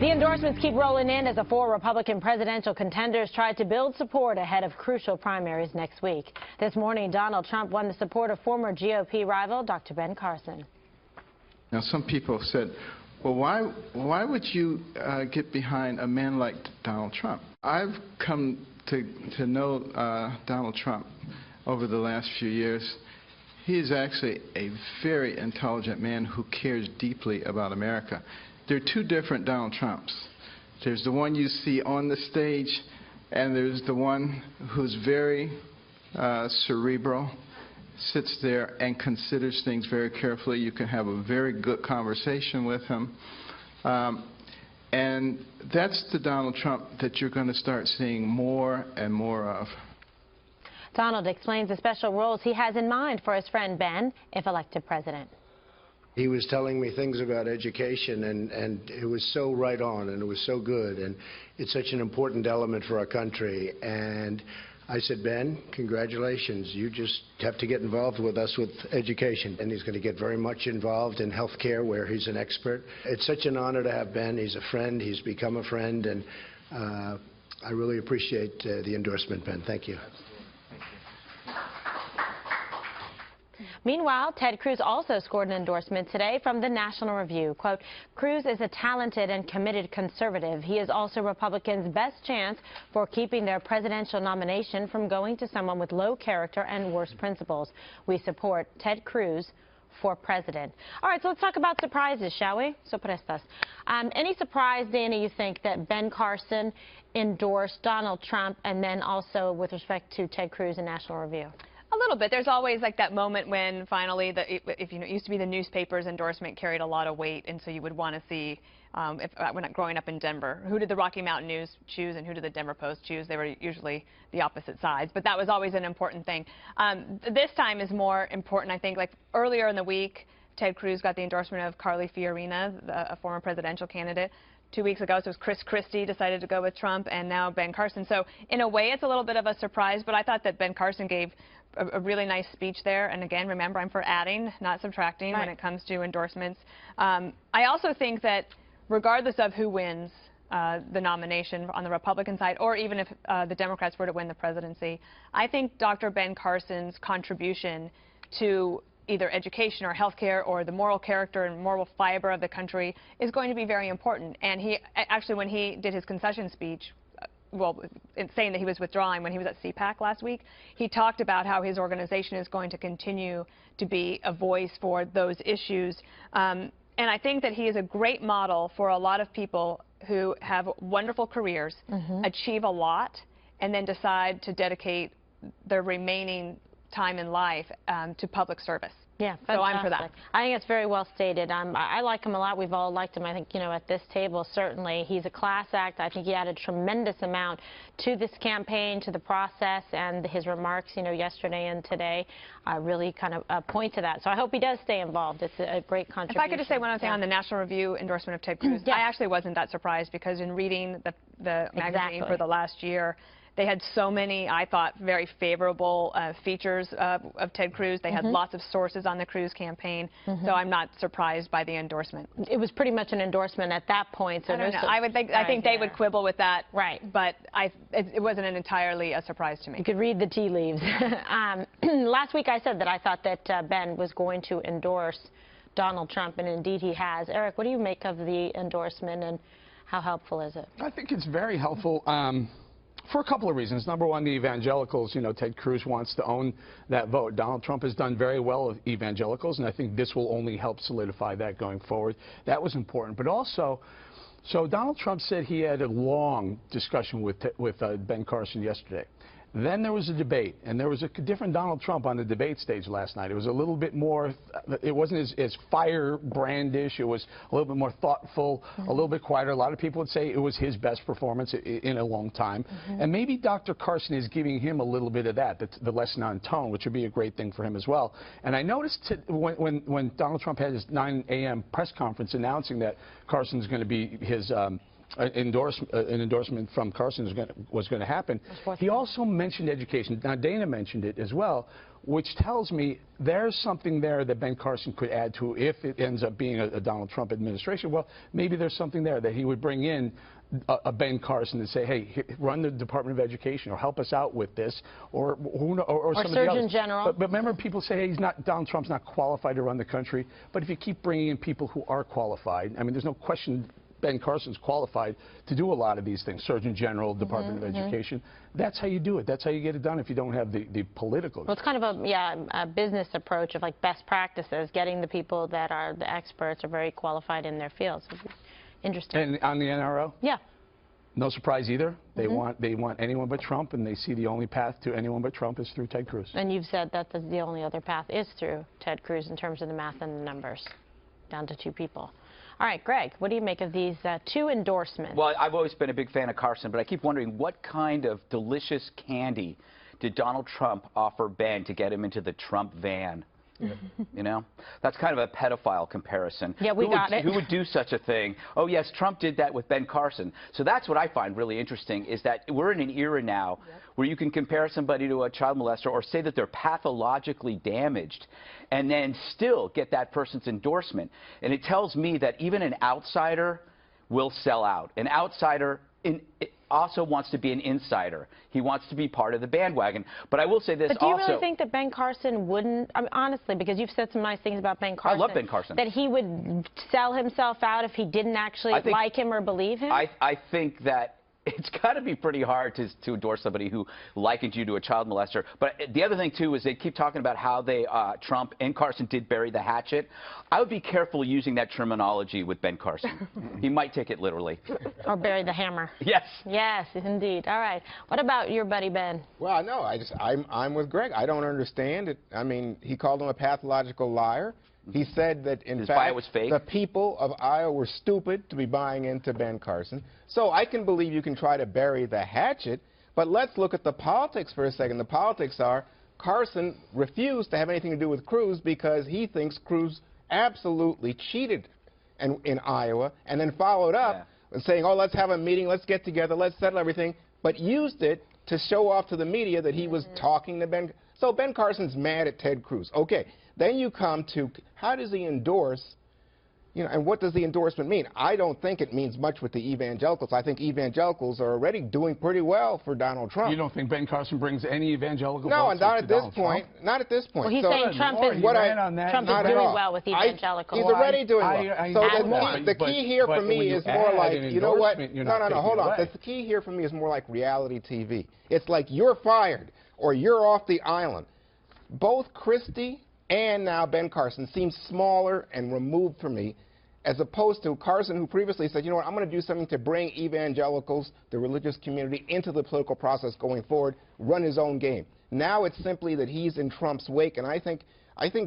The endorsements keep rolling in as the four Republican presidential contenders try to build support ahead of crucial primaries next week. This morning, Donald Trump won the support of former GOP rival Dr. Ben Carson. Now, some people said, well, why would you get behind a man like Donald Trump? I've come to know Donald Trump over the last few years. He is actually a very intelligent man who cares deeply about America. There are two different Donald Trumps. There's the one you see on the stage, and there's the one who's very cerebral, sits there and considers things very carefully. You can have a very good conversation with him. And that's the Donald Trump that you're going to start seeing more and more of. Donald explains the special roles he has in mind for his friend Ben if elected president. He was telling me things about education, and it was so right on, and it was so good, and it's such an important element for our country. And I said, Ben, congratulations. You just have to get involved with us with education. And he's going to get very much involved in health care, where he's an expert. It's such an honor to have Ben. He's a friend. He's become a friend, and I really appreciate the endorsement, Ben. Thank you. Meanwhile, Ted Cruz also scored an endorsement today from the National Review. Quote, Cruz is a talented and committed conservative. He is also Republicans' best chance for keeping their presidential nomination from going to someone with low character and worse principles. We support Ted Cruz for president. All right, so let's talk about surprises, shall we? Sorpresas. Any surprise, Dana, you think that Ben Carson endorsed Donald Trump, and then also with respect to Ted Cruz and National Review? A little bit. There's always like that moment when finally, it used to be the newspaper's endorsement carried a lot of weight, and so you would want to see, when growing up in Denver, who did the Rocky Mountain News choose and who did the Denver Post choose? They were usually the opposite sides, but that was always an important thing. This time is more important, I think. Like earlier in the week, Ted Cruz got the endorsement of Carly Fiorina, a former presidential candidate. 2 weeks ago, so it was Chris Christie decided to go with Trump, and now Ben Carson. So in a way, it's a little bit of a surprise, but I thought that Ben Carson gave a really nice speech there. And again, remember, I'm for adding, not subtracting when it comes to endorsements. I also think that regardless of who wins the nomination on the Republican side, or even if the Democrats were to win the presidency, I think Dr. Ben Carson's contribution to either education or health care or the moral character and moral fiber of the country is going to be very important. And he actually, when he did his concession speech, well, in saying that he was withdrawing when he was at CPAC last week, he talked about how his organization is going to continue to be a voice for those issues. And I think that he is a great model for a lot of people who have wonderful careers, achieve a lot, and then decide to dedicate their remaining time in life to public service. Yeah, so I'm for that. I think it's very well stated. I like him a lot. We've all liked him. I think, at this table, certainly. He's a class act. I think he added a tremendous amount to this campaign, to the process, and his remarks, yesterday and today really kind of point to that. So I hope he does stay involved. It's a great contribution. If I could just say one other thing on the National Review endorsement of Ted Cruz, I actually wasn't that surprised, because in reading the magazine for the last year, they had so many, I thought, very favorable features of Ted Cruz. They had lots of sources on the Cruz campaign, so I'm not surprised by the endorsement. It was pretty much an endorsement at that point. So I don't know. I think they would quibble with that, but it wasn't entirely a surprise to me. You could read the tea leaves. Last week I said that I thought that Ben was going to endorse Donald Trump, and indeed he has. Eric, what do you make of the endorsement, and how helpful is it? I think it's very helpful. For a couple of reasons. Number one, the evangelicals, Ted Cruz wants to own that vote. Donald Trump has done very well with evangelicals, and I think this will only help solidify that going forward. That was important. But also, so Donald Trump said he had a long discussion with Ben Carson yesterday. Then there was a debate, and there was a different Donald Trump on the debate stage last night. It was a little bit more, it wasn't as firebrandish. It was a little bit more thoughtful, a little bit quieter. A lot of people would say it was his best performance in a long time. And maybe Dr. Carson is giving him a little bit of that, the lesson on tone, which would be a great thing for him as well. And I noticed when Donald Trump had his 9 a.m. press conference announcing that Carson's going to be his an endorsement from Carson was going to happen. He also mentioned education. Now, Dana mentioned it as well, which tells me there's something there that Ben Carson could add to if it ends up being a Donald Trump administration. Well, maybe there's something there that he would bring in a Ben Carson and say, hey, run the Department of Education or help us out with this, or some of the others. Surgeon General. But remember, people say, hey, Donald Trump's not qualified to run the country. But if you keep bringing in people who are qualified, I mean, there's no question Ben Carson's qualified to do a lot of these things, Surgeon General, Department of Education. That's how you do it. That's how you get it done if you don't have the political. Well, it's kind of a business approach of like best practices, getting the people that are the experts are very qualified in their fields. Interesting. And on the NRO? Yeah. No surprise either. They want anyone but Trump, and they see the only path to anyone but Trump is through Ted Cruz. And you've said that the only other path is through Ted Cruz in terms of the math and the numbers, down to 2 people. All right, Greg, what do you make of these 2 endorsements? Well, I've always been a big fan of Carson, but I keep wondering what kind of delicious candy did Donald Trump offer Ben to get him into the Trump van? You know, that's kind of a pedophile comparison. Yeah, we got it. Who would do such a thing? Oh, yes, Trump did that with Ben Carson. So that's what I find really interesting is that we're in an era now where you can compare somebody to a child molester or say that they're pathologically damaged and then still get that person's endorsement. And it tells me that even an outsider will sell out. An outsider also wants to be an insider. He wants to be part of the bandwagon. But I will say this also. But do you really think that Ben Carson wouldn't, I mean, honestly, because you've said some nice things about Ben Carson. I love Ben Carson. That he would sell himself out if he didn't actually like him or believe him? I think that it's got to be pretty hard to endorse somebody who likened you to a child molester. But the other thing, too, is they keep talking about how Trump and Carson did bury the hatchet. I would be careful using that terminology with Ben Carson. He might take it literally. Or bury the hammer. Yes. Yes, indeed. All right. What about your buddy, Ben? Well, no, I'm with Greg. I don't understand it. I mean, he called him a pathological liar. He said that, in fact, the people of Iowa were stupid to be buying into Ben Carson. So I can believe you can try to bury the hatchet, but let's look at the politics for a second. The politics are Carson refused to have anything to do with Cruz because he thinks Cruz absolutely cheated in Iowa, and then followed up and saying, oh, let's have a meeting, let's get together, let's settle everything, but used it to show off to the media that he was talking to Ben. So Ben Carson's mad at Ted Cruz. Okay. Then you come to how does he endorse, you know, and what does the endorsement mean? I don't think it means much with the evangelicals. I think evangelicals are already doing pretty well for Donald Trump. You don't think Ben Carson brings any evangelical No, votes not at this Donald point. Trump? Not at this point. Well, he's so saying Trump is doing well with evangelicals. He's already doing well. So the key here for me is more like, you know what? No, hold on. The key here for me is more like reality TV. It's like you're fired or you're off the island. Both Christie and now Ben Carson seems smaller and removed from me, as opposed to Carson, who previously said, you know what, I'm going to do something to bring evangelicals, the religious community, into the political process going forward, run his own game. Now it's simply that he's in Trump's wake, and I think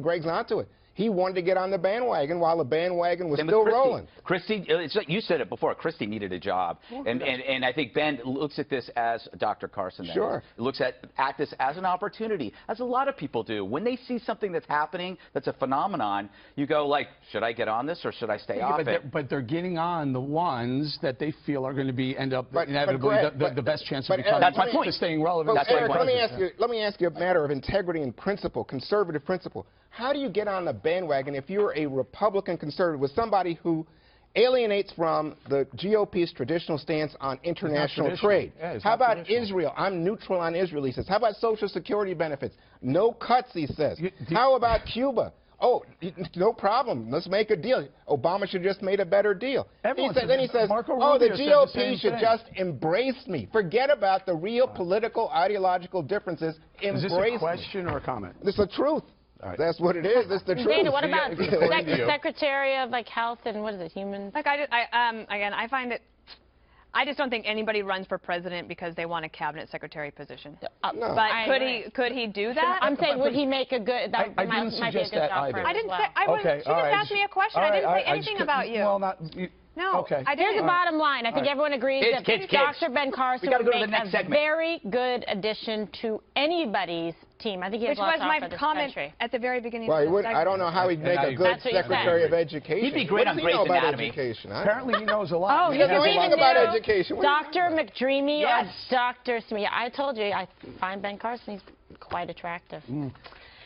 Greg's onto it. He wanted to get on the bandwagon while the bandwagon was still rolling. Christie, it's like you said it before, Christie needed a job. And I think Ben looks at this as Dr. Carson. Sure. Looks at this as an opportunity, as a lot of people do. When they see something that's happening, that's a phenomenon, you go like, should I get on this or should I stay off it? But they're getting on the ones that they feel are going to end up inevitably the best chance of becoming. That's my point. Staying relevant. That's my point. Let me ask you a matter of integrity and principle, conservative principle. How do you get on the bandwagon if you're a Republican conservative with somebody who alienates from the GOP's traditional stance on international trade? How about Israel? I'm neutral on Israel, he says. How about Social Security benefits? No cuts, he says. How about Cuba? Oh, no problem. Let's make a deal. Obama should have just made a better deal. Then he says, oh, the GOP should just embrace me. Forget about the real political, ideological differences. Embrace me. Is this a question or a comment? This is the truth. Right. That's what it is. That's the truth. Dana, what about Secretary of Health and what is it, Human? Like again, I find it. I just don't think anybody runs for president because they want a cabinet secretary position. No. But could he do that? I'm saying, would he make a good? That I didn't suggest that either. I didn't say. She just asked me a question. I didn't say anything about you. Well, no. Okay. Here's the bottom line. I think everyone agrees that Dr. Ben Carson would make a very good addition to anybody's team. I think he has Which lots was to offer my this comment country. at the very beginning Well, of the I don't know how he'd make a good That's what you Secretary said. of Education. He'd be great What on does he know Grey's about Anatomy. education? Apparently he knows a lot. Oh, He doesn't know anything about education. What do you Dr. know about? McDreamy Yes. or Dr. Smith. I told you, I find Ben Carson, he's quite attractive.